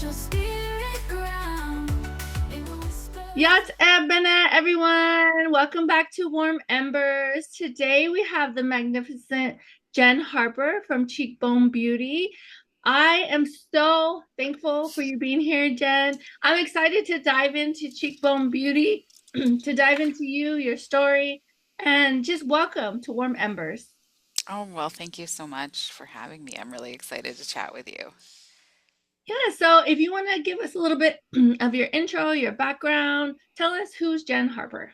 Yes, Ebene, everyone. Welcome back to Warm Embers. Today we have the magnificent Jenn Harper from Cheekbone Beauty. I am so thankful for you being here, Jenn. I'm excited to dive into Cheekbone Beauty, to dive into you, your story, and just welcome to Warm Embers. Oh, well, thank you so much for having me. I'm really excited to chat with you. Yeah, so if you want to give us a little bit of your intro, your background, tell us who's Jenn Harper.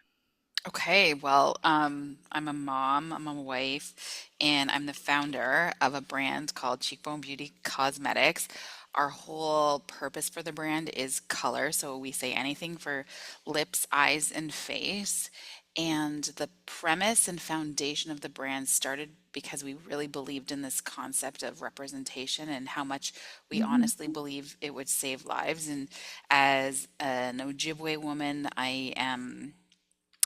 Okay, well, I'm a mom, I'm a wife, and I'm the founder of a brand called Cheekbone Beauty Cosmetics. Our whole purpose for the brand is color, so we say anything for lips, eyes, and face. And the premise and foundation of the brand started because we really believed in this concept of representation and how much we Mhm. honestly believe it would save lives. And as an Ojibwe woman, I am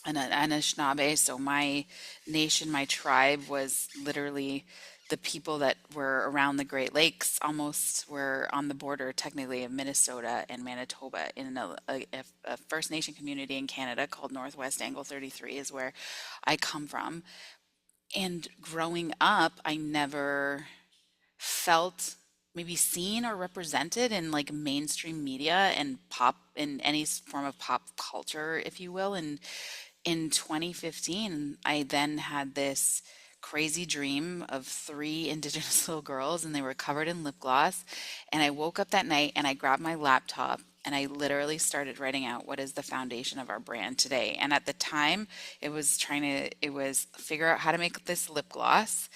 an Anishinaabe. So my nation, my tribe was literally the people that were around the Great Lakes, almost were on the border technically of Minnesota and Manitoba in a First Nation community in Canada called Northwest Angle 33 is where I come from. And growing up, I never felt maybe seen or represented in like mainstream media and pop in any form of pop culture, if you will. And in 2015, I then had this crazy dream of three indigenous little girls, and they were covered in lip gloss. And I woke up that night and I grabbed my laptop and I literally started writing out what is the foundation of our brand today. And at the time, it was figure out how to make this lip gloss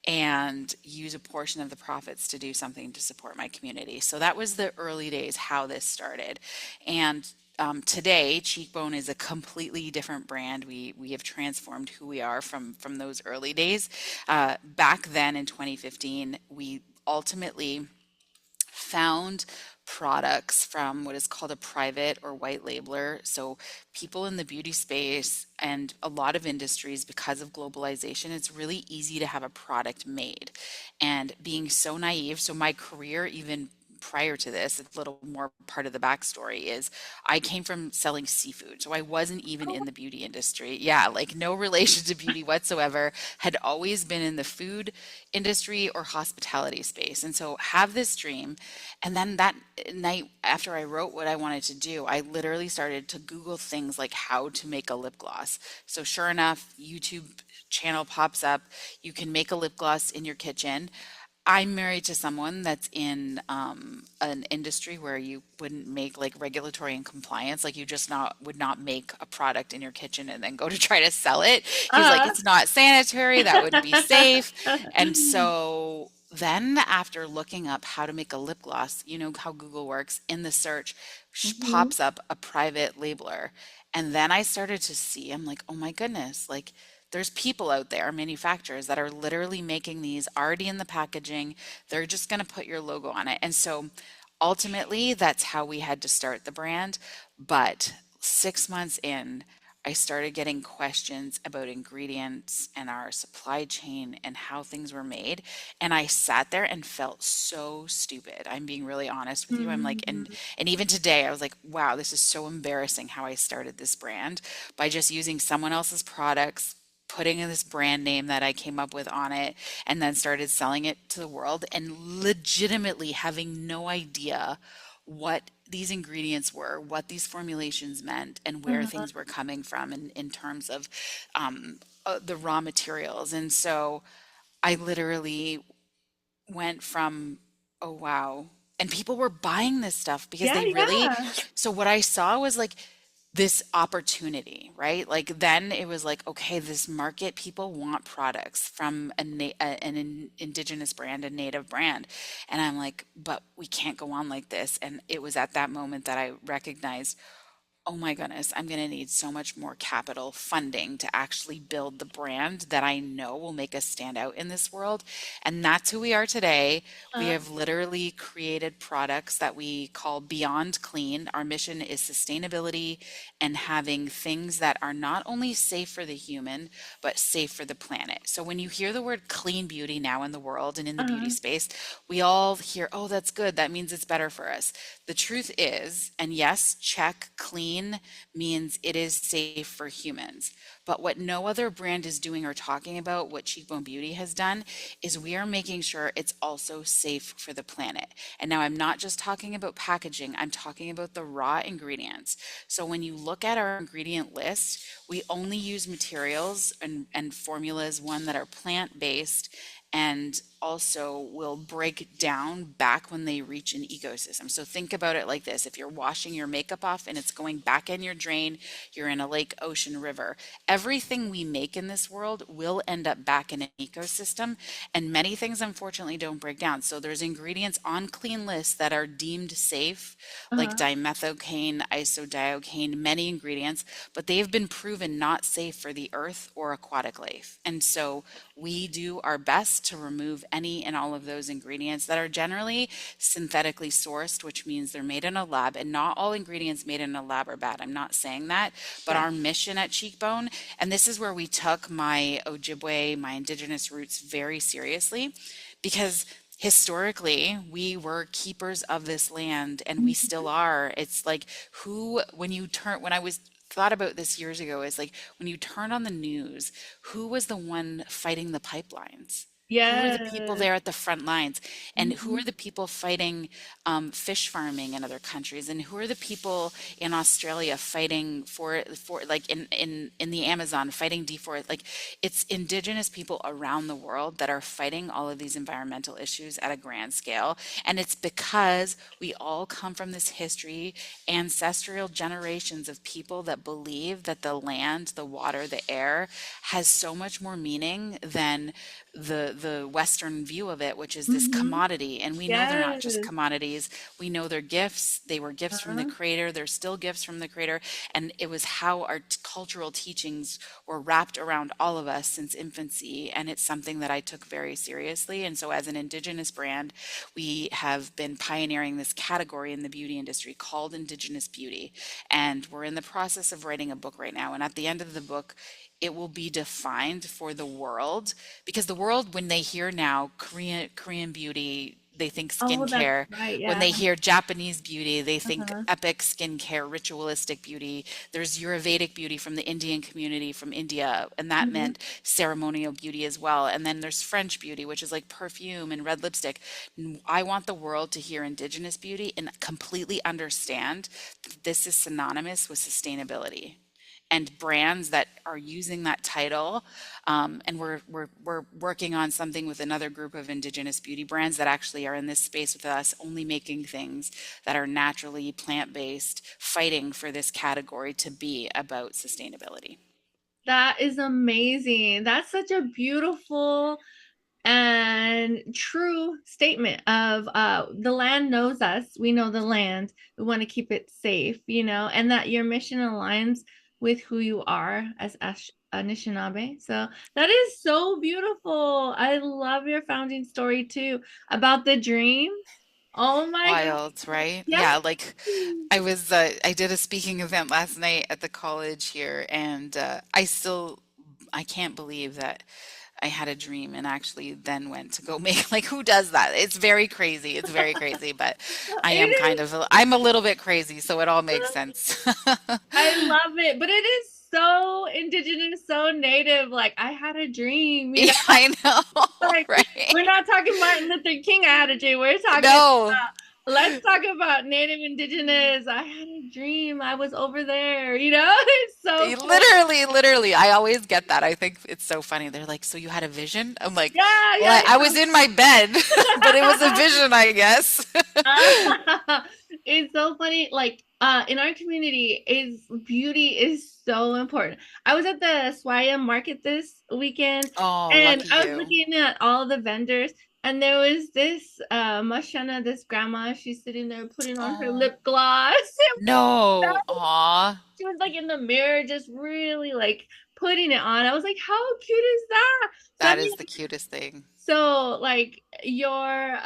and use a portion of the profits to do something to support my community. So that was the early days, how this started. And today, Cheekbone is a completely different brand. We have transformed who we are from those early days. Back then in 2015, we ultimately found products from what is called a private or white labeler. So, people in the beauty space and a lot of industries, because of globalization, it's really easy to have a product made. And being so naive, so my career, even prior to this, a little more part of the backstory is I came from selling seafood. So I wasn't even in the beauty industry. Yeah, like no relation to beauty whatsoever, had always been in the food industry or hospitality space. And so have this dream. And then that night after I wrote what I wanted to do, I literally started to Google things like how to make a lip gloss. So sure enough, YouTube channel pops up. You can make a lip gloss in your kitchen. I'm married to someone that's in an industry where you wouldn't make like regulatory and compliance, like you just not would not make a product in your kitchen and then go to try to sell it. He's like, Uh, it's not sanitary, that wouldn't be safe. And so then after looking up how to make a lip gloss, you know how Google works, in the search Mhm. pops up a private labeler. And then I started to see, I'm like, oh my goodness, like there's people out there, manufacturers that are literally making these already in the packaging. They're just going to put your logo on it. And so ultimately, that's how we had to start the brand. But 6 months in, I started getting questions about ingredients and our supply chain and how things were made. And I sat there and felt so stupid. I'm being really honest with you. I'm like, Mhm. and even today I was like, wow, this is so embarrassing how I started this brand by just using someone else's products, putting in this brand name that I came up with on it, and then started selling it to the world and legitimately having no idea what these ingredients were, what these formulations meant, and where Uh-huh. things were coming from in terms of the raw materials. And so I literally went from, oh, wow. And people were buying this stuff because Yeah, they really, yeah. so what I saw was like, this opportunity, right? Like then it was like, okay, this market, people want products from an indigenous brand, a native brand. And I'm like, but we can't go on like this. And it was at that moment that I recognized, oh my goodness, I'm going to need so much more capital funding to actually build the brand that I know will make us stand out in this world. And that's who we are today. We Uh, have literally created products that we call Beyond Clean. Our mission is sustainability and having things that are not only safe for the human, but safe for the planet. So when you hear the word clean beauty now in the world and in the beauty uh, space, we all hear, oh, that's good. That means it's better for us. The truth is, and yes, check clean means it is safe for humans. But what no other brand is doing or talking about, what Cheekbone Beauty has done, is we are making sure it's also safe for the planet. And now I'm not just talking about packaging, I'm talking about the raw ingredients. So when you look at our ingredient list, we only use materials and formulas, one that are plant-based and also will break down back when they reach an ecosystem. So think about it like this. If you're washing your makeup off and it's going back in your drain, you're in a lake, ocean, river. Everything we make in this world will end up back in an ecosystem, and many things unfortunately don't break down. So there's ingredients on clean lists that are deemed safe, like uh, dimethocaine, isodiocane, many ingredients, but they've been proven not safe for the earth or aquatic life. And so we do our best to remove any and all of those ingredients that are generally synthetically sourced, which means they're made in a lab. And not all ingredients made in a lab are bad. I'm not saying that. But yeah. our mission at Cheekbone, and this is where we took my Ojibwe, my indigenous roots very seriously, because historically we were keepers of this land and we still are. It's like when I was thought about this years ago, is like when you turn on the news, who was the one fighting the pipelines? Who are the people Yes. there at the front lines? And who are Mhm. the people fighting fish farming in other countries? And who are the people in Australia fighting for like in the Amazon fighting deforest? Like it's indigenous people around the world that are fighting all of these environmental issues at a grand scale. And it's because we all come from this history, ancestral generations of people that believe that the land, the water, the air has so much more meaning than the Western view of it, which is this Mhm. commodity. And we know they're not just Yes. commodities. We know they're gifts. They were gifts from the Uh, Creator. They're still gifts from the Creator. And it was how our cultural teachings were wrapped around all of us since infancy. And it's something that I took very seriously. And so, as an Indigenous brand, we have been pioneering this category in the beauty industry called Indigenous Beauty. And we're in the process of writing a book right now. And at the end of the book, it will be defined for the world, because the world, when they hear now Korean beauty, they think oh, that's skincare. right. When Yeah. they hear Japanese beauty, they think Uh-huh. epic skincare, ritualistic beauty. There's Ayurvedic beauty from the Indian community from India, and that Mhm. meant ceremonial beauty as well. And then there's French beauty, which is like perfume and red lipstick. I want the world to hear indigenous beauty and completely understand that this is synonymous with sustainability, and brands that are using that title. And we're working on something with another group of indigenous beauty brands that actually are in this space with us, only making things that are naturally plant-based, fighting for this category to be about sustainability. That is amazing. That's such a beautiful and true statement of the land knows us, we know the land, we want to keep it safe, and that your mission aligns with who you are as Anishinaabe. So that is so beautiful. I love your founding story too, about the dream. Oh my god. Wild, right? Yes. Yeah, like I did a speaking event last night at the college here, and I can't believe that I had a dream and actually then went to go make, like, who does that? It's very crazy. It's very crazy, but It I'm a little bit crazy, so it all makes is. sense. I love it, but it is so indigenous, so native. Like I had a dream, Yeah, I know, Like right? we're not talking Martin Luther King. I had a dream. We're talking No. let's talk about Native Indigenous. I had a dream. I was over there. It's so cool. Literally, I always get that. I think it's so funny. They're like, "So you had a vision?" I'm like, Yeah, "Well, I was in my bed, but it was a yeah. vision, I guess." It's so funny. Like in our community, is beauty is so important. I was at the Swaya market this weekend Oh, and lucky I was you. looking at all the vendors. And there was this Mashana, this grandma, she's sitting there putting on her Oh, lip gloss. no. Aw, She was like in the mirror, just really like putting it on. I was like, how cute is that? So I that mean, is the cutest thing. so like your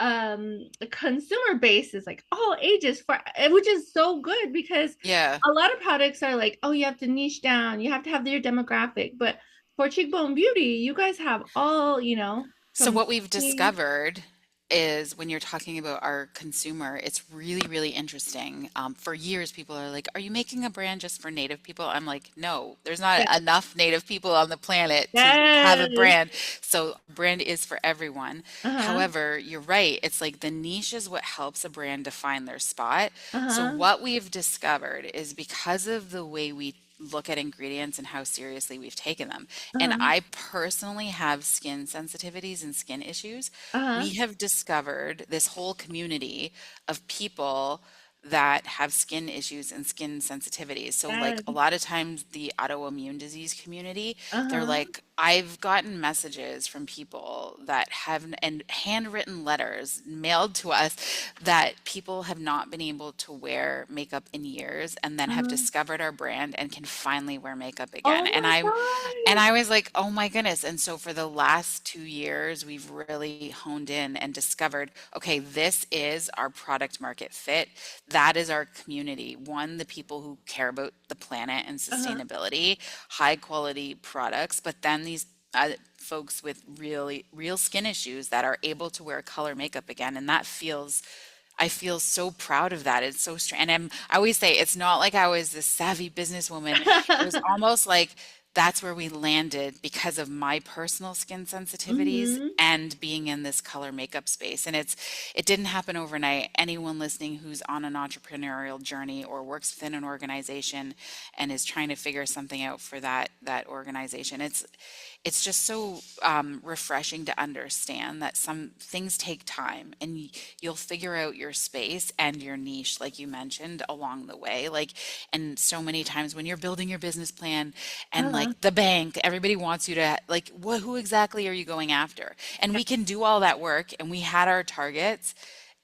consumer base is like all ages for which is so good because Yeah. a lot of products are like, oh, you have to niche down, you have to have your demographic. But for Cheekbone Beauty, you guys have all, So from what we've discovered is when you're talking about our consumer, it's really, really interesting. For years, people are like, "Are you making a brand just for Native people?" I'm like, "No, there's not yes, enough Native people on the planet to have a yes, brand." So brand is for everyone. uh-huh, However, you're right. It's like the niche is what helps a brand define their spot. So uh-huh, what we've discovered is because of the way we look at ingredients and how seriously we've taken them. And uh-huh, I personally have skin sensitivities and skin issues. uh-huh, We have discovered this whole community of people that have skin issues and skin sensitivities. So, like yes, a lot of times, the autoimmune disease community, they're uh-huh, like, I've gotten messages from people that have, and handwritten letters mailed to us that people have not been able to wear makeup in years and then have uh-huh. discovered our brand and can finally wear makeup again. Oh And my I gosh. was like, oh my goodness. And so for the last 2 years, we've really honed in and discovered, okay, this is our product market fit. That is our community. One, the people who care about the planet and Uh-huh. sustainability, high quality products, but then these folks with really real skin issues that are able to wear color makeup again. And that feels I feel so proud of that. It's so strange. And I always say it's not like I was this savvy businesswoman. It was almost like that's where we landed because of my personal skin sensitivities Mm-hmm. and being in this color makeup space. And it didn't happen overnight. Anyone listening who's on an entrepreneurial journey or works within an organization and is trying to figure something out for that organization, it's just so refreshing to understand that some things take time and you'll figure out your space and your niche, like you mentioned, along the way. Like, and so many times when you're building your business plan and Uh-huh. like the bank, everybody wants you to, like, who exactly are you going after? And we can do all that work and we had our targets.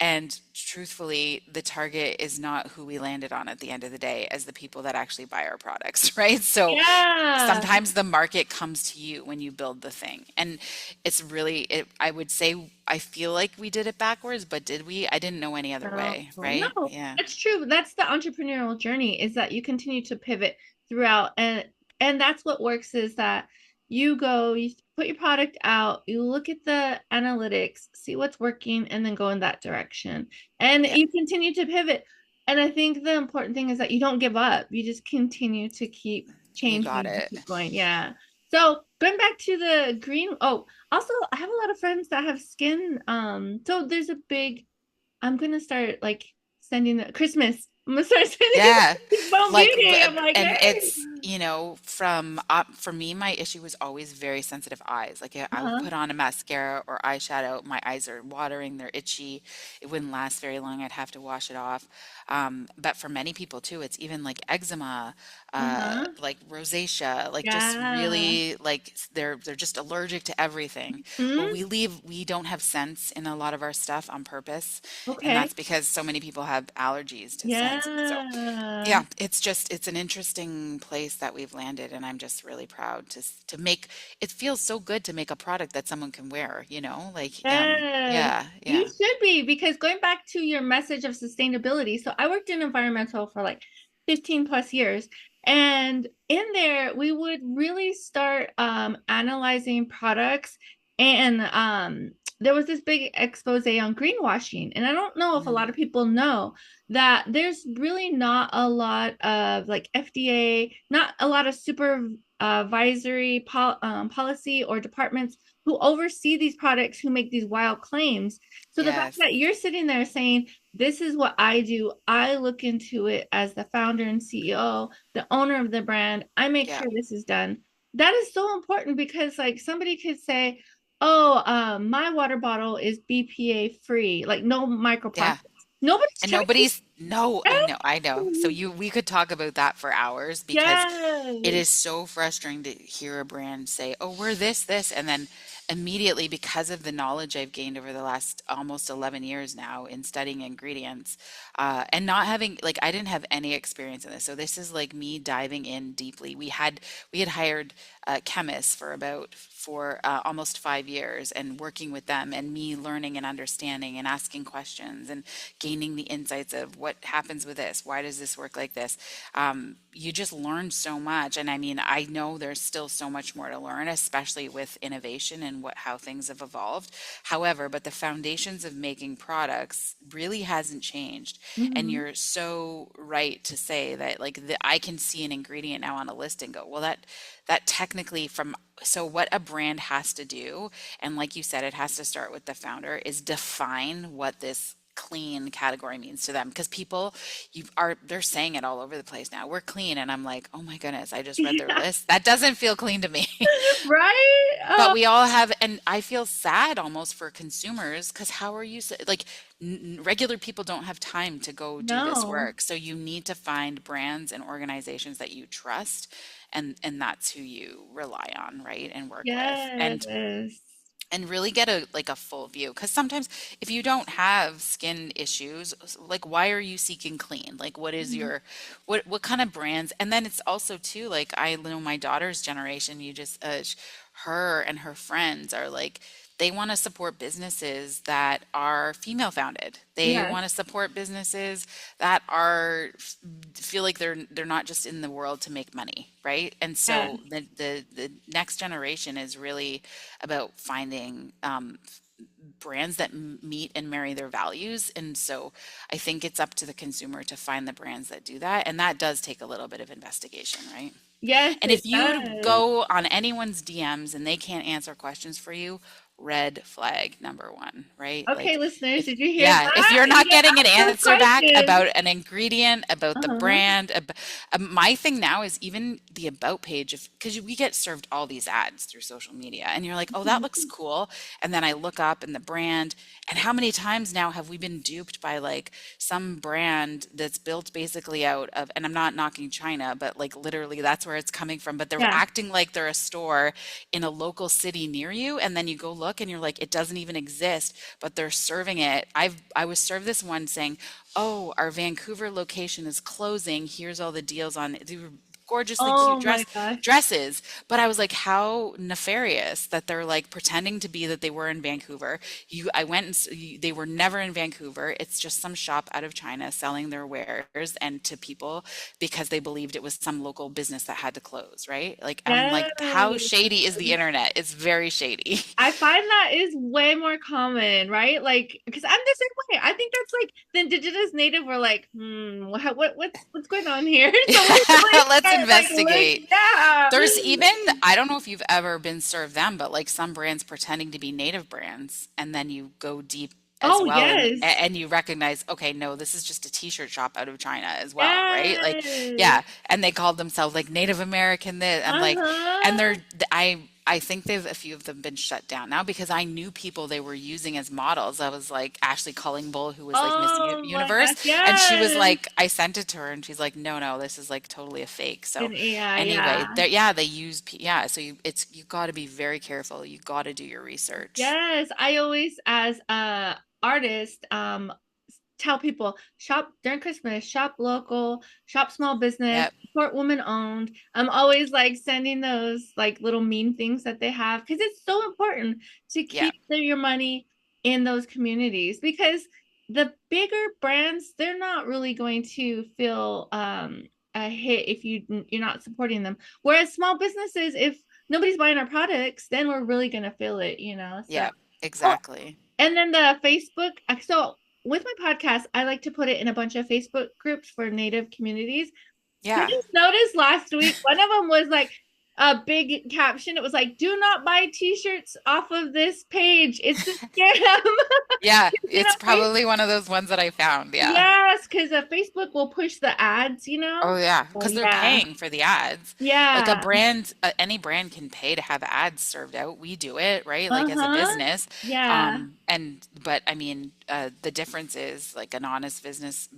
And truthfully, the target is not who we landed on at the end of the day as the people that actually buy our products, right? So Yeah. sometimes the market comes to you when you build the thing. And I would say, I feel like we did it backwards, but did we? I didn't know any other No, way, right? no, Yeah. that's true. That's the entrepreneurial journey is that you continue to pivot throughout and that's what works is that you go, you put your product out, you look at the analytics, see what's working, and then go in that direction. And Yeah. you continue to pivot. And I think the important thing is that you don't give up. You just continue to keep You got changing and it. keep going. Yeah. So going back to the green, oh, also I have a lot of friends that have skin. So there's a big I'm gonna start like sending the Christmas. I'm gonna start sending Yeah. Bone Like, Beauty. I'm like, and hey. it's, from for me, my issue was always very sensitive eyes. Like, I would Uh-huh. put on a mascara or eyeshadow, my eyes are watering, they're itchy. It wouldn't last very long. I'd have to wash it off. But for many people too, it's even like eczema, Uh-huh. like rosacea, like just Yeah. really like they're just allergic to everything. Well, Mm, we don't have scents in a lot of our stuff on purpose, and okay. that's because so many people have allergies to scents. So Yeah. yeah, it's an interesting place that we've landed, and I'm just really proud to make it feels so good to make a product that someone can wear, like Yes. yeah, You yeah. should be because going back to your message of sustainability. So I worked in environmental for like 15 plus years. And in there, we would really start analyzing products. And there was this big expose on greenwashing. And I don't know if a Mm, lot of people know that there's really not a lot of like FDA, not a lot of supervisory policy or departments who oversee these products who make these wild claims. So the fact yes. that you're sitting there saying, this is what I do, I look into it as the founder and CEO, the owner of the brand, I make Yeah. sure this is done. That is so important because like somebody could say, oh, my water bottle is BPA free, like no Yeah. microplastics. Nobody's And checking. nobody's no, I know. So we could talk about that for hours because it Yes. is so frustrating to hear a brand say, "Oh, we're this, and then immediately, because of the knowledge I've gained over the last almost 11 years now in studying ingredients, and not having, like, I didn't have any experience in this. So this is like me diving in deeply. We had hired chemists for almost 5 years, and working with them, and me learning and understanding and asking questions and gaining the insights of what happens with this. Why does this work like this? You just learn so much. And I mean, I know there's still so much more to learn, especially with innovation and how things have evolved. However, but the foundations of making products really hasn't changed. And Hmm. you're so right to say that, like, I can see an ingredient now on a list and go, well, that technically, from so what a brand has to do, and like you said, it has to start with the founder, is define what this clean category means to them. Because people, they're saying it all over the place now, we're clean, and I'm like, oh my goodness, I just read their Yeah. list, that doesn't feel clean to me. Right? But Oh, we all have, and I feel sad almost for consumers, because how are you, like, regular people don't have time to go do this no. work. So you need to find brands and organizations that you trust, and that's who you rely on, right? And work with. Yes. And really get a, like, a full view, because sometimes if you don't have skin issues, like, why are you seeking clean? Like, what is Mhm. your, what kind of brands? And then it's also too, like, I know my daughter's generation, you just her and her friends are like, they want to support businesses that are female founded. They want to Yes. support businesses that are, feel like they're not just in the world to make money, right? And so Yes. the next generation is really about finding brands that meet and marry their values. And so I think it's up to the consumer to find the brands that do that. And that does take a little bit of investigation, right? Yes, And it if you does. go on anyone's DMs and they can't answer questions for you, red flag number one, right? Okay, Like, listeners, if, did you hear yeah, if that? you're You not gotta getting an ask those answer back questions. about an ingredient, about the Uh-huh. brand, my thing now is even the about page, because we get served all these ads through social media, and you're like, oh, that looks Mhm. cool. And then I look up in the brand, and how many times now have we been duped by, like, some brand that's built basically out of, and I'm not knocking China, but like literally that's where it's coming from, but they're Yeah. acting like they're a store in a local city near you, and then you go look and you're like, it doesn't even exist, but they're serving it. I was served this one saying, oh, our Vancouver location is closing, here's all the deals on it. They were gorgeously cute Oh my gosh. dresses, but I was like, how nefarious that they're like pretending to be that they were in Vancouver. I went and they were never in Vancouver. It's just some shop out of China selling their wares and to people, because they believed it was some local business that had to close, right? Like, I'm like, how Yes. shady is the internet? It's very shady. I find that is way more common, right? Like, because I'm the same way. I think that's like the indigenous native were like, what's going on here? So we really Let's start like look, investigate. yeah. There's even, I don't know if you've ever been served them, but like some brands pretending to be native brands, and then you go deep as Oh well, and yes. you recognize, okay, no, this is just a t-shirt shop out of China as well, right? Like, Yes. yeah, and they called themselves like Native American this. I'm like, and Uh-huh. I think they've a few of them been shut down now, because I knew people they were using as models. I was like Ashley Culling Bull, who was like Miss Oh my Universe, gosh, and she was yes. like, I sent it to her, and she's like, no, no, this is like totally a fake. So And yeah, anyway, yeah. there, yeah, they use, yeah. So you got to be very careful. You got to do your research. Yes, I always, as a artist, tell people shop during Christmas, shop local, shop small business, Yep, support woman owned. I'm always like sending those like little meme things that they have because it's so important to yeah, keep your money in those communities because the bigger brands, they're not really going to feel a hit if you're not supporting them. Whereas small businesses, if nobody's buying our products, then we're really gonna feel it, you know. So yeah, oh, exactly. and then the Facebook. So with my podcast, I like to put it in a bunch of Facebook groups for Native communities. I Yeah. just noticed last week one of them was like a big caption. It was like, "Do not buy T-shirts off of this page. It's a scam." Yeah, you know, it's probably one of those ones that I found. Yeah. yes, because Facebook will push the ads. You Oh know. yeah, Oh because they're yeah, paying for the ads. Like a yeah. brand, any brand can pay to have ads served out. We do it, right? Like, as a Uh-huh. business. Yeah. And but I mean, the difference is like an honest business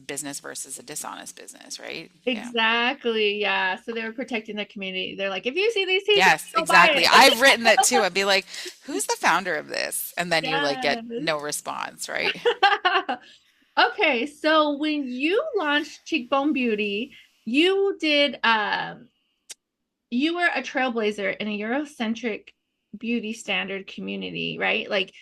versus a dishonest business, right? Yeah. Exactly. Yeah. So they were protecting the community. They're like, if you see these t-shirts, Yes, go buy exactly. it. I've written that too. I'd be like, who's the founder of this? And then you like get Yes. no response, right? Okay, so when you launched Cheekbone Beauty, you did you were a trailblazer in a Eurocentric beauty standard community, right? Like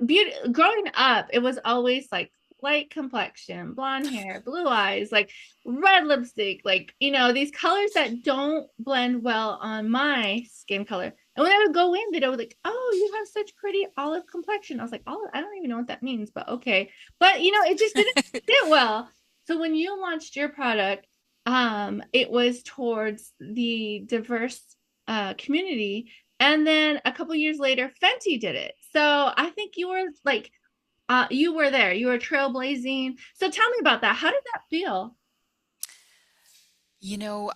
beauty growing up, it was always like light complexion, blonde hair, blue eyes, like red lipstick, like these colors that don't blend well on my skin color. And when I would go in, they'd always like, "Oh, you have such pretty olive complexion." I was like, "Olive, I don't even know what that means, but okay." But it just didn't sit well. So when you launched your product, it was towards the diverse community. And then a couple years later, Fenty did it. So I think you were like, you were there, you were trailblazing. So tell me about that. How did that feel?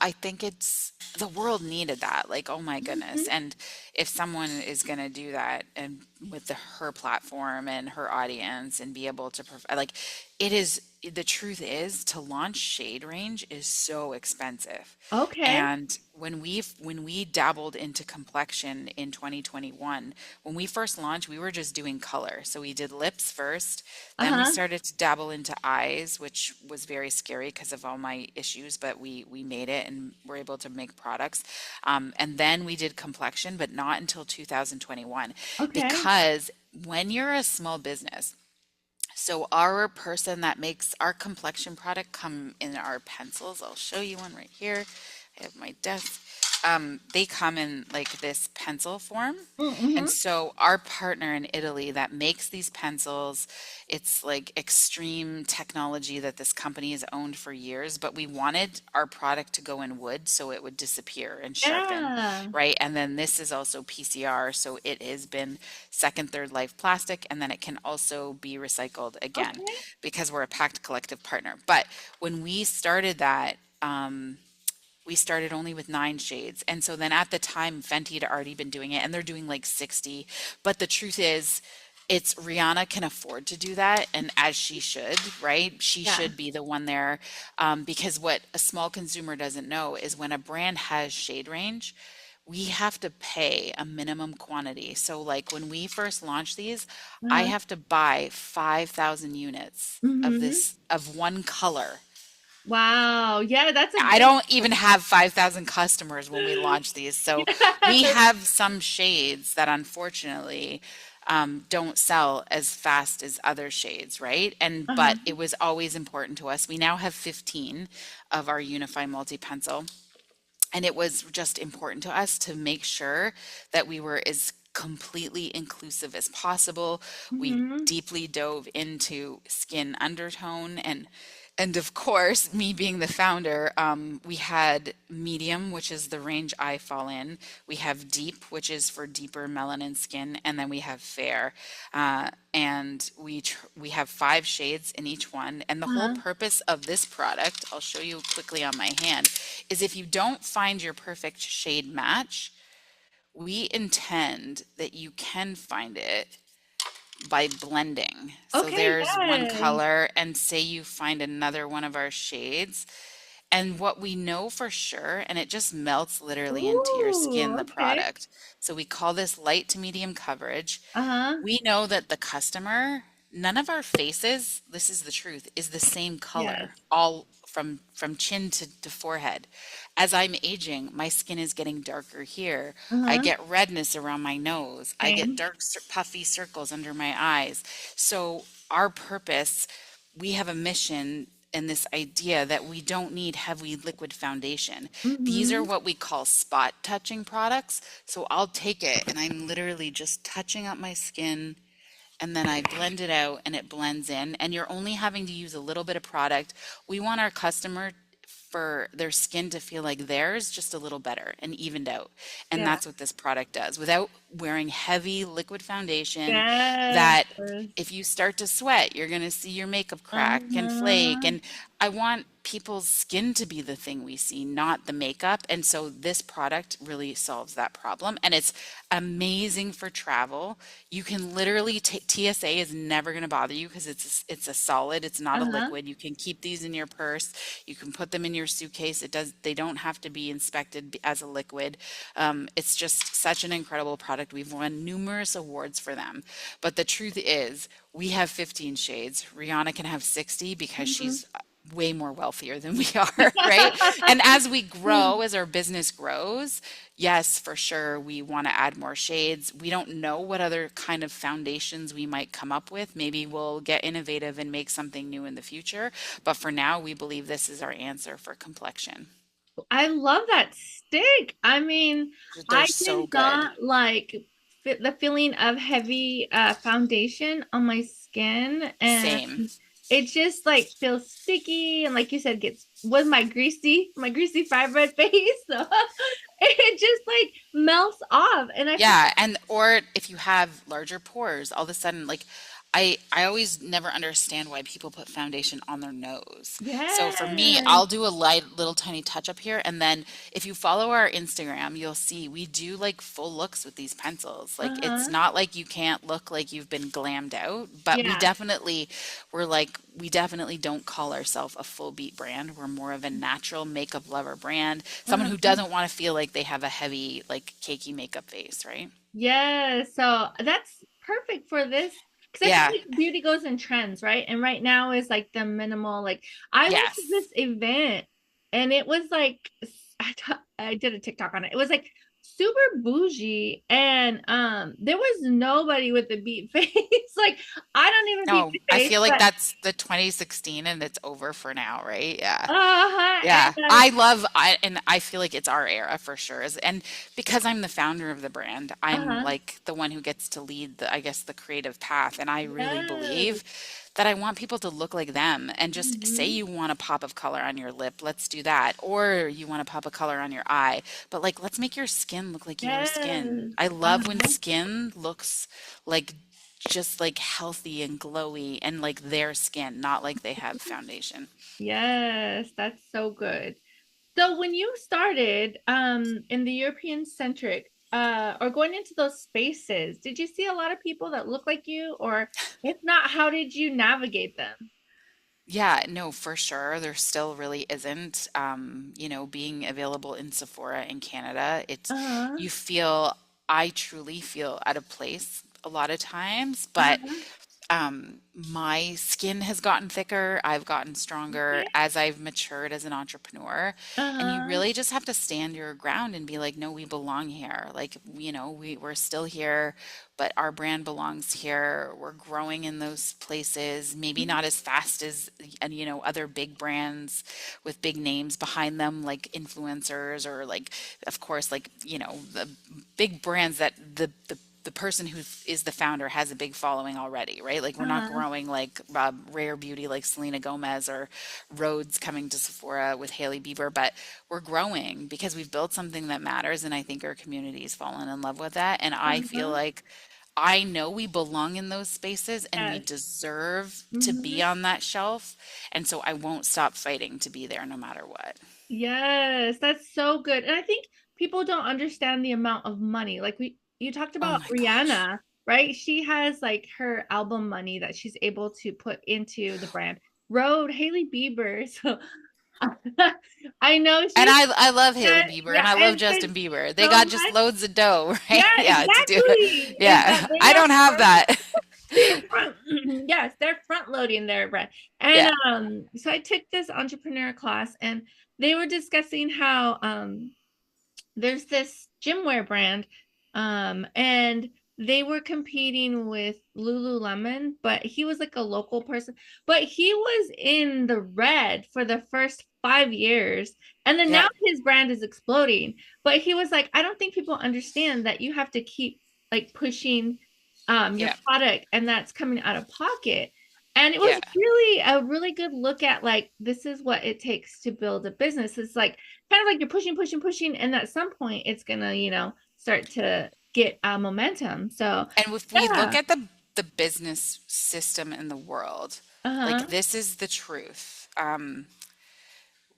I think it's the world needed that. Like, oh my goodness. Mhm. And if someone is going to do that and with her platform and her audience and be able to provide, like, it is, the truth is to launch shade range is so expensive. Okay. And when we dabbled into complexion in 2021, when we first launched, we were just doing color. So we did lips first, then we Uh-huh. started to dabble into eyes, which was very scary because of all my issues, but we made it and were able to make products. And then we did complexion, but not until 2021, Okay. because when you're a small business, so our person that makes our complexion product come in our pencils. I'll show you one right here. I have my desk. They come in like this pencil form. And Mm-hmm. so our partner in Italy that makes these pencils, it's like extreme technology that this company has owned for years, but we wanted our product to go in wood so it would disappear and sharpen, Yeah. right? And then this is also PCR, so it has been second, third life plastic, and then it can also be recycled again Okay. because we're a packed collective partner. But when we started that, we started only with 9 shades. And so then at the time, Fenty had already been doing it and they're doing like 60. But the truth is, it's Rihanna can afford to do that. And as she should, right? She Yeah. should be the one there. Because what a small consumer doesn't know is when a brand has shade range, we have to pay a minimum quantity. So, like when we first launched these, I Uh-huh. have to buy 5,000 units of Mm-hmm. this, of one color. Wow. Yeah, that's a I big don't even have 5,000 customers when we launch these. So we yes. have some shades that unfortunately don't sell as fast as other shades, right? And Uh-huh. but it was always important to us. We now have 15 of our Unify multi pencil, and it was just important to us to make sure that we were as completely inclusive as possible. We Mm-hmm. deeply dove into skin undertone and of course, me being the founder, we had medium, which is the range I fall in. We have deep, which is for deeper melanin skin, and then we have fair. And we have 5 shades in each one. And the whole Uh-huh. purpose of this product, I'll show you quickly on my hand, is if you don't find your perfect shade match, we intend that you can find it by blending. So Okay, there's one yes. color, and say you find another one of our shades. And what we know for sure, and it just melts literally into your Ooh, skin, the okay. product. So we call this light to medium coverage. Uh-huh. We know that the customer, none of our faces, this is the truth, is the same color, Yes. all from chin to forehead. As I'm aging, my skin is getting darker here. I Uh-huh. get redness around my nose. I get Same. dark, puffy circles under my eyes. So, our purpose, we have a mission and this idea that we don't need heavy liquid foundation. These are Mm-hmm. what we call spot touching products. So, I'll take it and I'm literally just touching up my skin and then I blend it out and it blends in, and you're only having to use a little bit of product. We want our customer for their skin to feel like theirs just a little better and evened out. And Yeah. that's what this product does. Without wearing heavy liquid foundation Yes. that if you start to sweat, you're going to see your makeup crack and flake. Uh-huh. And I want people's skin to be the thing we see, not the makeup. And so this product really solves that problem. And it's amazing for travel. You can literally take TSA is never going to bother you because it's a solid, it's not a Uh-huh. liquid. You can keep these in your purse. You can put them in your suitcase. They don't have to be inspected as a liquid. It's just such an incredible product. We've won numerous awards for them. But the truth is, we have 15 shades. Rihanna can have 60 because Mhm. she's way more wealthier than we are, right? And as we grow, as our business grows, yes, for sure, we want to add more shades. We don't know what other kind of foundations we might come up with. Maybe we'll get innovative and make something new in the future. But for now, we believe this is our answer for complexion. I love that stick. I mean, They're I so did good. not like the feeling of heavy foundation on my skin, and Same. it just like feels sticky, and like you said, gets with my greasy fibroid face. So it just like melts off, and I feel Yeah, and or if you have larger pores, all of a sudden, like I always never understand why people put foundation on their nose. So for me, yes, I'll do a light little tiny touch up here, and then if you follow our Instagram, you'll see we do like full looks with these pencils. Like it's uh-huh, not like you can't look like you've been glammed out, but yeah, we definitely don't call ourselves a full beat brand. We're more of a natural makeup lover brand, someone who uh-huh. doesn't want to feel like they have a heavy, like cakey makeup face, right? Yes, so that's perfect for this because I feel Yeah. like beauty goes in trends, right? And right now is like the minimal. Like I went to Yes. this event and it was like I did a TikTok on it. It was like super bougie and there was nobody with a beat face. Like I don't even beat No, my I face, feel like but that's the 2016 and it's over for now, right? Yeah. uh-huh Yeah. and I feel like it's our era for sure. And because I'm the founder of the brand, I'm uh-huh. like the one who gets to lead the, I guess, the creative path. And I really Yes. believe that I want people to look like them and just say Hmm. you want a pop of color on your lip, let's do that. Or you want a pop of color on your eye, but like, let's make your skin look like your skin. Yes. I love when Uh-huh. skin looks like just like healthy and glowy and like their skin, not like they have foundation. Yes, that's so good. So when you started in the European centric or going into those spaces, did you see a lot of people that look like you? Or if not, how did you navigate them? Yeah, no, for sure. There still really isn't. Being available in Sephora in Canada, Uh-huh. you feel, I truly feel out of place a lot of times, but Uh-huh. my skin has gotten thicker. I've gotten stronger Okay. as I've matured as an entrepreneur. And you Uh-huh. really just have to stand your ground and be like, no, we belong here. Like, we're still here, but our brand belongs here. We're growing in those places, maybe not as fast as, and other big brands with big names behind them, like influencers or like, of course, like, the big brands that the person who is the founder has a big following already, right? Like we're not Uh-huh. growing like rare beauty like Selena Gomez or Rhodes coming to Sephora with Hailey Bieber, but we're growing because we've built something that matters, and I think our community's fallen in love with that. And I feel Uh-huh. like I know we belong in those spaces and we Yes. deserve to be Mhm. on that shelf. And so I won't stop fighting to be there no matter what. Yes, that's so good. And I think people don't understand the amount of money. Like you talked Oh about my gosh. Rihanna, right? She has like her album money that she's able to put into the brand. Road, Hailey Bieber. So I know And she's I love Hailey that, Bieber and yeah, I love and Justin Bieber. They so got just much. loads of dough, Yeah, right? Yeah, to do it. exactly. Is that Yeah. they I are don't have that. front yes, they're front loading their brand. And Yeah. so I took this entrepreneur class and they were discussing how there's this gym wear brand and they were competing with Lululemon, but he was like a local person, but he was in the red for the first 5 years, and then now Yep. his brand is exploding. But he was like, I don't think people understand that you have to keep like pushing your Yep. product, and that's coming out of pocket. And it was Yeah. really a really good look at like this is what it takes to build a business. It's like kind of like you're pushing, pushing, pushing, and at some point it's gonna, start to get momentum. So And if we look yeah. at the business system in the world, like Uh-huh. this is the truth.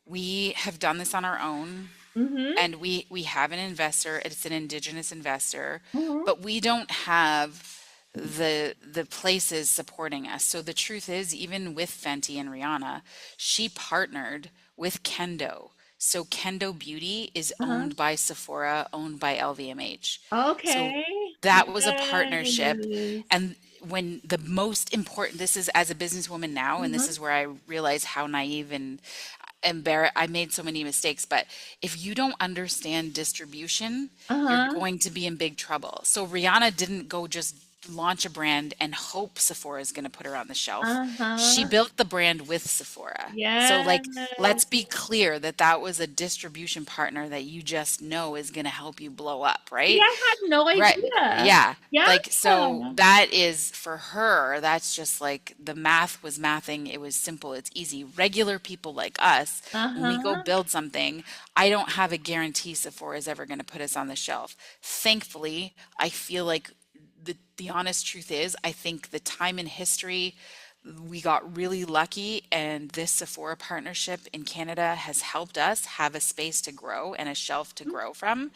We have done this on our own, Mm-hmm. and we have an investor. It's an indigenous investor, Mm-hmm. but we don't have the places supporting us. So the truth is, even with Fenty and Rihanna, she partnered with Kendo. So Kendo Beauty is Uh-huh. owned by Sephora, owned by LVMH. So Okay. that was a partnership. Yes. And when the most important, this is as a businesswoman now, and this Uh-huh. is where I realize how naive and embarrassed. I made so many mistakes, but if you don't understand distribution, you're Uh-huh. going to be in big trouble. So Rihanna didn't go just launch a brand and hope Sephora is going to put her on the shelf. She Uh-huh. built the brand with Sephora. So like Yes. let's be clear that that was a distribution partner that you just know is going to help you blow up, See, right? I had no Right. idea. Yeah. Yeah. Like, so that is for her, that's just like the math was mathing. It was simple. It's easy. Regular people like us, when we go Uh-huh. build something, I don't have a guarantee Sephora is ever going to put us on the shelf. Thankfully, I feel like the honest truth is, I think the time in history we got really lucky, and this Sephora partnership in Canada has helped us have a space to grow and a shelf to grow from.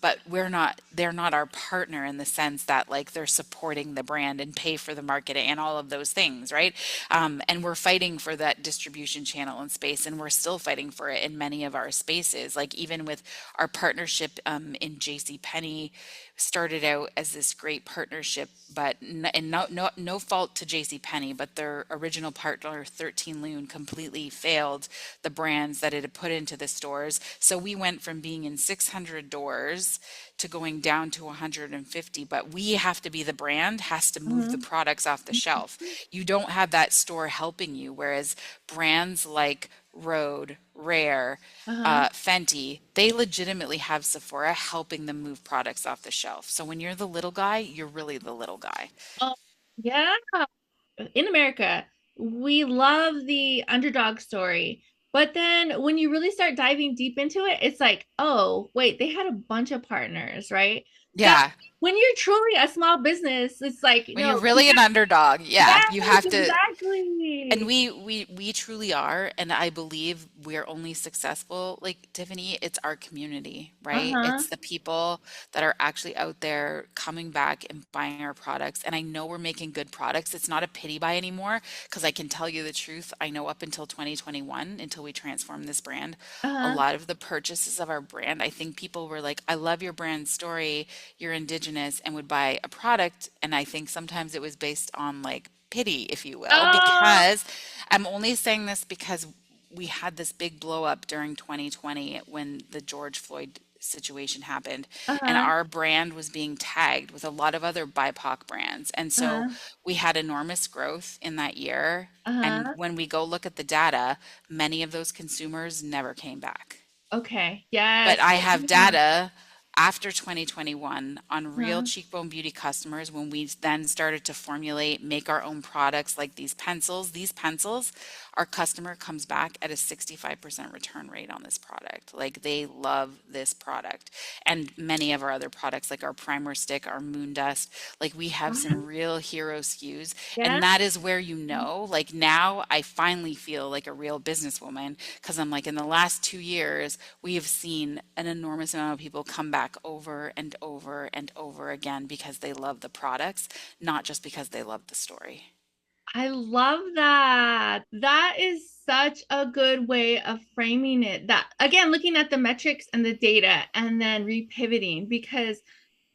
But they're not our partner in the sense that like they're supporting the brand and pay for the marketing and all of those things, right? And we're fighting for that distribution channel and space, and we're still fighting for it in many of our spaces. Like even with our partnership in JC Penney, started out as this great partnership, but and no fault to JC Penney, but their original partner 13 Loon completely failed the brands that it had put into the stores. So we went from being in 600 doors to going down to 150, but we have to be, the brand has to move the Uh-huh. products off the shelf. You don't have that store helping you, whereas brands like Rhode, Rare, Uh-huh. Fenty, they legitimately have Sephora helping them move products off the shelf. So when you're the little guy, you're really the little guy. Oh, yeah. In America, we love the underdog story. But then when you really start diving deep into it, it's like, oh, wait, they had a bunch of partners, right? So Yeah. when you're truly a small business, it's like, When no, you're really an underdog, yeah, yes, you have to. And exactly. we truly are, and I believe we're only successful, like Tiffany, it's our community, right? Uh-huh. It's the people that are actually out there coming back and buying our products. And I know we're making good products. It's not a pity buy anymore, because I can tell you the truth. I know up until 2021, until we transformed this brand, a Uh-huh. lot of the purchases of our brand, I think people were like, I love your brand story, you're indigenous, and would buy a product. And I think sometimes it was based on like pity, if you will, Oh, because I'm only saying this because we had this big blow up during 2020 when the George Floyd situation happened, and uh-huh. our brand was being tagged with a lot of other BIPOC brands. And so Uh-huh. we had enormous growth in that year. And Uh-huh. when we go look at the data, many of those consumers never came back. Okay. But Yes. I have data after 2021 on real Uh-huh. Cheekbone Beauty customers when we then started to formulate, make our own products like these pencils. These pencils, our customer comes back at a 65% return rate on this product. Like they love this product. And many of our other products, like our primer stick, our moon dust, like we have some real hero SKUs. Yeah. And that is where like now I finally feel like a real businesswoman, because I'm like, in the last 2 years, we have seen an enormous amount of people come back over and over and over again because they love the products, not just because they love the story. I love that. That is such a good way of framing it. That again, looking at the metrics and the data and then repivoting because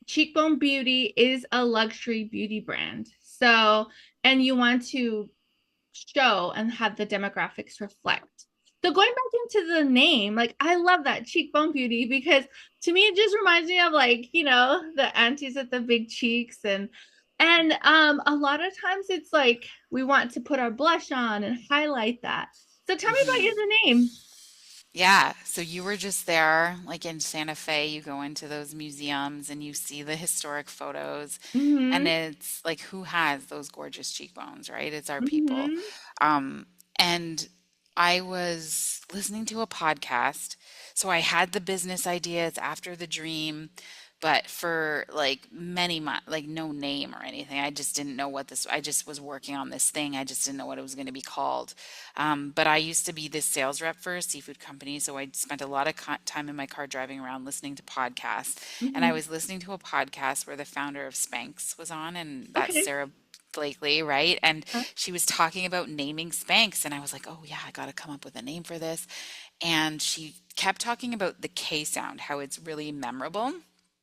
Cheekbone Beauty is a luxury beauty brand. So, and you want to show and have the demographics reflect. So going back into the name, like I love that cheekbone beauty because to me it just reminds me of like, the aunties with the big cheeks and a lot of times it's like we want to put our blush on and highlight that. So tell me about Hmm. your name. Yeah, so you were just there, like in Santa Fe, you go into those museums and you see the historic photos, and Mm-hmm. it's like, who has those gorgeous cheekbones, right? It's our people. Mm-hmm. And I was listening to a podcast, so I had the business idea, it's after the dream, but for like many months, like no name or anything. I just didn't know what this, I just was working on this thing. I just didn't know what it was going to be called. But I used to be this sales rep for a seafood company. So I spent a lot of time in my car driving around listening to podcasts. And I Hmm. was listening to a podcast where the founder of Spanx was on, and that's Okay. Sarah Blakely, right? And Uh, she was talking about naming Spanx, and I was like, oh yeah, I got to come up with a name for this. And she kept talking about the K sound, how it's really memorable.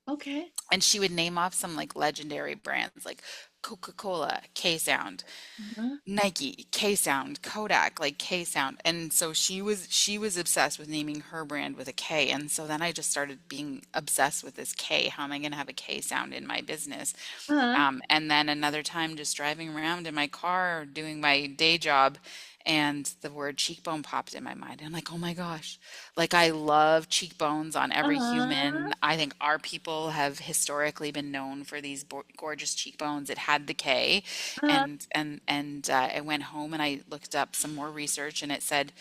okay. And she would name off some like legendary brands like Coca-Cola, K sound, Uh-huh. Nike, K Sound, Kodak, like K Sound. And so she was obsessed with naming her brand with a K. And so then I just started being obsessed with this K. How am I going to have a K sound in my business? Uh-huh. And then another time just driving around in my car doing my day job, and the word cheekbone popped in my mind. I'm like, oh my gosh, like I love cheekbones on every Uh-huh. human. I think our people have historically been known for these gorgeous cheekbones. It had the K, Uh-huh. and I went home and I looked up some more research, and it said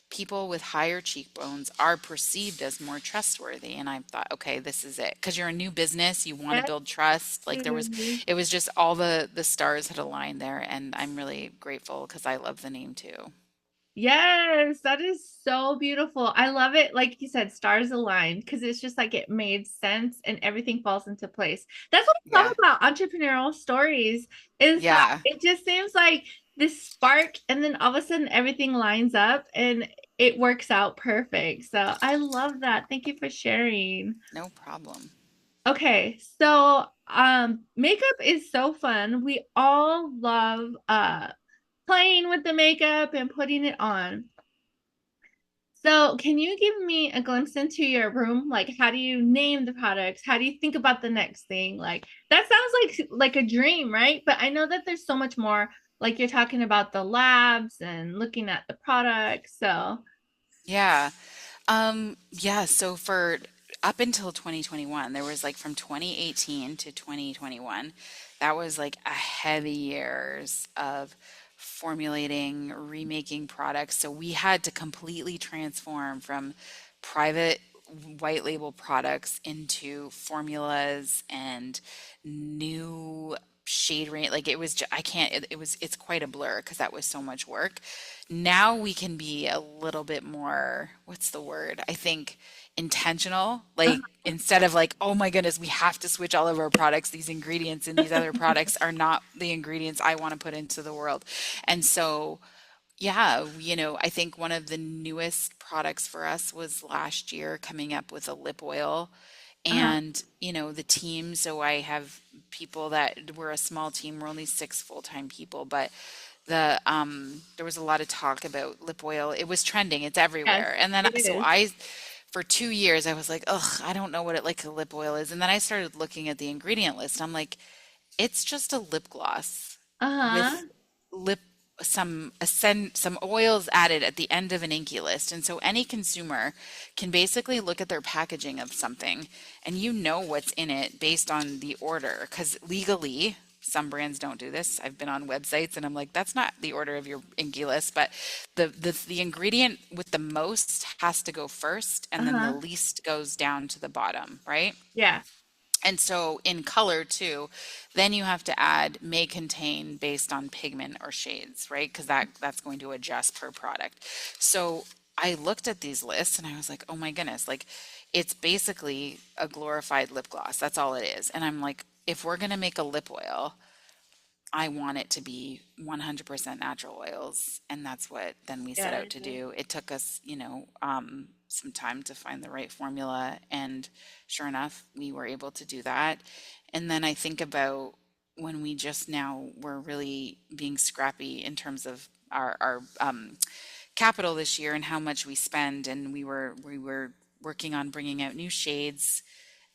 people with higher cheekbones are perceived as more trustworthy. And I thought, okay, this is it. Because you're a new business, you want to Yes. build trust. Like there was, Absolutely. it was just all the stars had aligned there, and I'm really grateful because I love the name too. Yes, that is so beautiful. I love it. Like you said, stars aligned because it's just like it made sense and everything falls into place. That's what I love Yeah, about entrepreneurial stories is that yeah, it just seems like this spark and then all of a sudden everything lines up and it works out perfect. So I love that. Thank you for sharing. no problem. Okay, so makeup is so fun. We all love playing with the makeup and putting it on. So, can you give me a glimpse into your room? Like, how do you name the products? How do you think about the next thing? Like, that sounds like a dream, right? But I know that there's so much more. Like you're talking about the labs and looking at the products. So, Yeah. Yeah, so for up until 2021, there was like from 2018 to 2021, that was like a heavy years of formulating, remaking products. So we had to completely transform from private white label products into formulas and new shade range. Like it was I can't it's quite a blur because that was so much work. Now we can be a little bit more, what's the word? I think intentional. uh, Like instead of like, oh my goodness, we have to switch all of our products. These ingredients in these other products are not the ingredients I want to put into the world. And so yeah, I think one of the newest products for us was last year coming up with a lip oil. uh, And, the team, so I have people that we're a small team, we're only six full-time people, but there was a lot of talk about lip oil. It was trending, it's yes, everywhere. And then it so is. for 2 years, I was like, ugh, I don't know what it like a lip oil is. And then I started looking at the ingredient list. I'm like, it's just a lip gloss Uh-huh. with lip some oils added at the end of an inky list. And so any consumer can basically look at their packaging of something and what's in it based on the order. Because legally, some brands don't do this. I've been on websites and I'm like, that's not the order of your inky list, but the ingredient with the most has to go first, and then the Uh-huh. least goes down to the bottom, right? Yeah. And so in color too, then you have to add may contain based on pigment or shades, right? Because that's going to adjust per product. So I looked at these lists and I was like, oh my goodness, like it's basically a glorified lip gloss. That's all it is. And I'm like, if we're gonna make a lip oil, I want it to be 100% natural oils, and that's what then we set Yeah. out to do. It took us, some time to find the right formula, and sure enough, we were able to do that. And then I think about when we just now were really being scrappy in terms of our capital this year and how much we spend, and we were working on bringing out new shades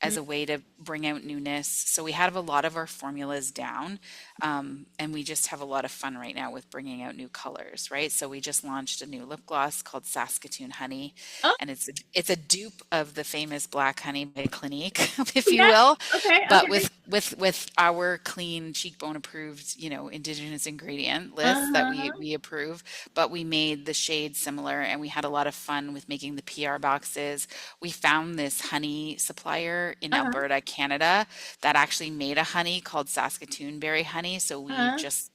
as Mm. a way to bring out newness. So we have a lot of our formulas down, and we just have a lot of fun right now with bringing out new colors, right? So we just launched a new lip gloss called Saskatoon Honey, Oh, and it's a dupe of the famous Black Honey by Clinique, if you yeah. will, Okay. but with Okay. with our clean cheekbone approved, indigenous ingredient list that we Uh-huh. we approve, but we made the shade similar and we had a lot of fun with making the PR boxes. We found this honey supplier in Uh-huh. Alberta, Canada, that actually made a honey called Saskatoon berry honey. So we Uh-huh. just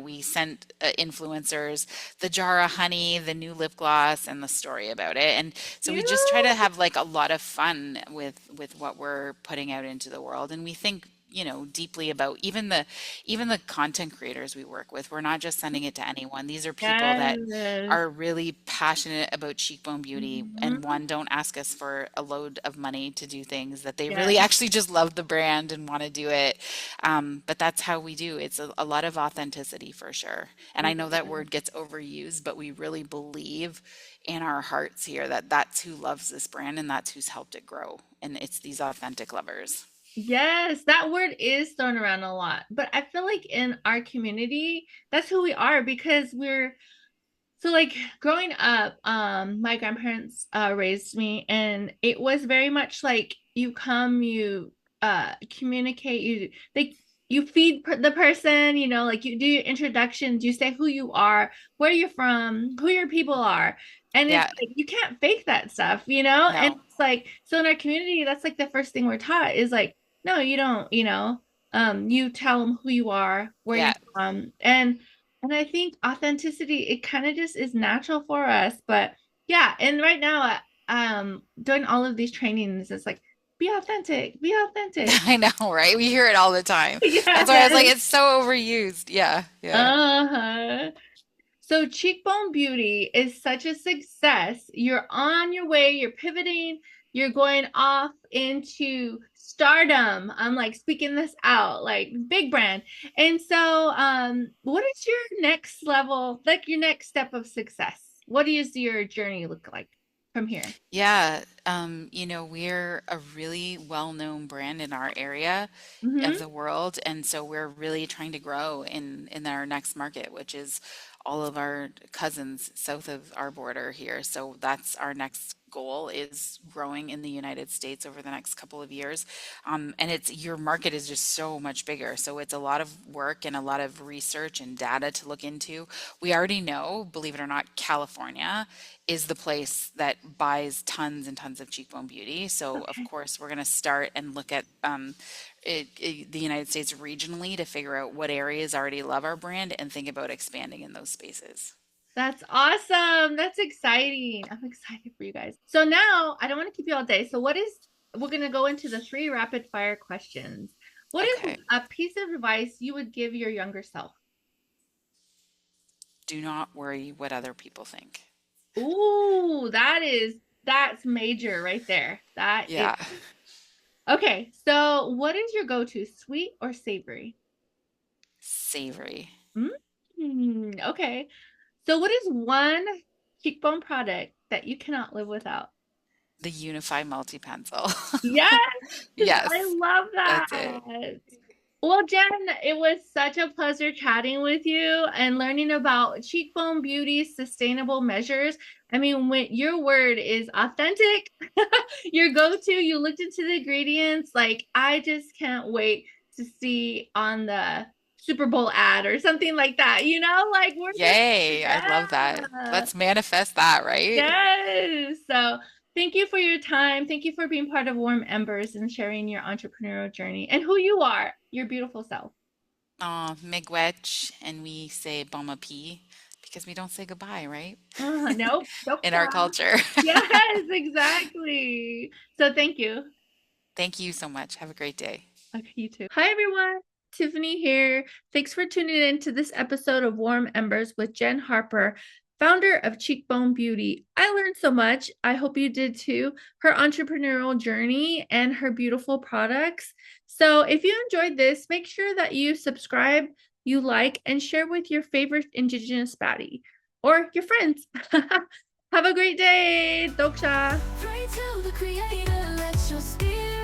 we sent influencers the jar of honey, the new lip gloss, and the story about it. And so we Cute. just try to have like a lot of fun with what we're putting out into the world. And we think, deeply about even the content creators we work with. We're not just sending it to anyone. These are people that Yes. are really passionate about cheekbone beauty and Mhm. one, don't ask us for a load of money to do things that they Yes. really actually just love the brand and want to do it. But that's how we do. It's a lot of authenticity for sure. And I know that Yes. word gets overused, but we really believe in our hearts here that that's who loves this brand and that's who's helped it grow. And it's these authentic lovers. Yes, that word is thrown around a lot, but I feel like in our community, that's who we are because we're so like growing up, my grandparents raised me and it was very much like you come, you communicate, you feed the person, like you do your introductions, you say who you are, where you're from, who your people are. And it's Yeah, like you can't fake that stuff, and no, it's like so in our community, that's like the first thing we're taught is like, no, you don't, you tell them who you are, where you're yeah. from, and I think authenticity, it kind of just is natural for us. But yeah, and right now, doing all of these trainings, it's like, be authentic, be authentic. I know, right? We hear it all the time. That's why I was like, Yes. it's so overused. Yeah, yeah. Uh-huh. So Cheekbone Beauty is such a success. You're on your way, you're pivoting, you're going off into stardom. I'm like speaking this out, like big brand. And so what is your next level, like your next step of success? What does your journey look like from here? Yeah, we're a really well-known brand in our area of Mm-hmm. the world, and so we're really trying to grow in our next market, which is all of our cousins south of our border here. So that's our next goal is growing in the United States over the next couple of years. And it's your market is just so much bigger. So it's a lot of work and a lot of research and data to look into. We already know, believe it or not, California is the place that buys tons and tons of cheekbone beauty. So of Okay. course we're going to start and look at the United States regionally to figure out what areas already love our brand and think about expanding in those spaces. That's awesome. That's exciting. I'm excited for you guys. So now I don't want to keep you all day. So we're going to go into the three rapid fire questions. What is Okay. a piece of advice you would give your younger self? Do not worry what other people think. Ooh, that's major right there. That is Yeah. okay. So what is your go-to, sweet or savory? Savory. Okay. So what is one cheekbone product that you cannot live without? The Unify multi pencil. Yes, I Yes, love that's it. that. Well, Jen, it was such a pleasure chatting with you and learning about cheekbone beauty sustainable measures. I mean, when your word is authentic, your go-to, you looked into the ingredients. Like, I just can't wait to see on the Super Bowl ad or something like that. Like we're just, Yay, I love that. yeah. Let's manifest that, right? Yes. So thank you for your time. Thank you for being part of Warm Embers and sharing your entrepreneurial journey and who you are, your beautiful self. Miigwech, and we say bon appetit because we don't say goodbye, right? Nope. Nope. In our culture. Yes, exactly. So thank you. Thank you so much. Have a great day. Okay, you too. Hi, everyone. Tiffany here. Thanks for tuning in to this episode of Warm Embers with Jenn Harper, founder of Cheekbone Beauty. I learned so much. I hope you did too. Her entrepreneurial journey and her beautiful products. So if you enjoyed this, make sure that you subscribe, you like, and share with your favorite Indigenous baddie or your friends. Have a great day. Doksha. Pray to the creator, let your spirit